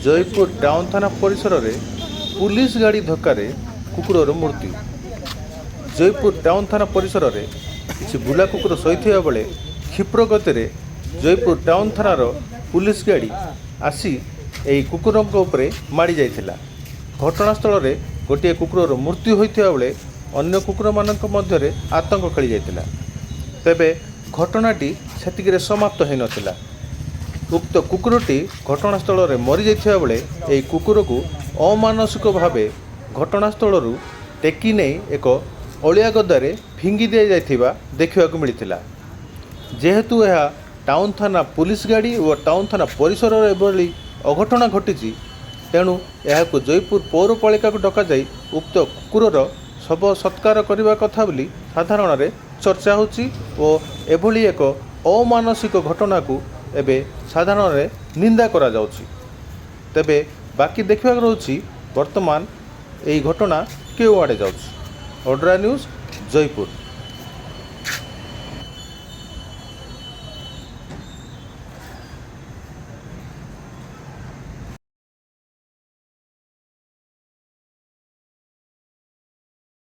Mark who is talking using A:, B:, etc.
A: Jaipur town थाना परिसर में पुलिस गाड़ी धक्का कुकुर मृत्यु। जयपुर टाउन थाना परिसर में किसी बुला कुकुर शोता बेले क्षिप्र गति जयपुर टाउन थानार पुलिस गाड़ी आसी यही कुकुर माड़ी जाइथिला। घटनास्थल में गोटे कुकुर मृत्यु होता बेले अन्य कुकुर मानक मध्य आतंक खेली जाइथिला। तेबे घटनाटी सेतिकिरे समाप्त हो नथिला। उक्त कुकुरटी घटनास्थल में मरी जाइथिबा बेले एही कुकुर को अमानसिक भाव घटनास्थल टेकी नहीं एक अलिया गदारे फिंगी दि जाइथिबा देखिबाकू मिलिथिला। जेहेतु यह टाउन थाना पुलिस गाड़ी और टाउन थाना परिसर एभली अघटना घटी तेणु यह जयपुर पौरपालिका को डक जाई उक्त कुकुरर शव सत्कार करने कथा बोली साधारण रे चर्चा होची और एभली एक अमानसिक घटना को एबे साधारण रे निंदा करा जाउची। तेबे बाकी देखा रही वर्तमान यही घटना केउ आड़े जाउची। ओड्रा न्यूज जयपुर।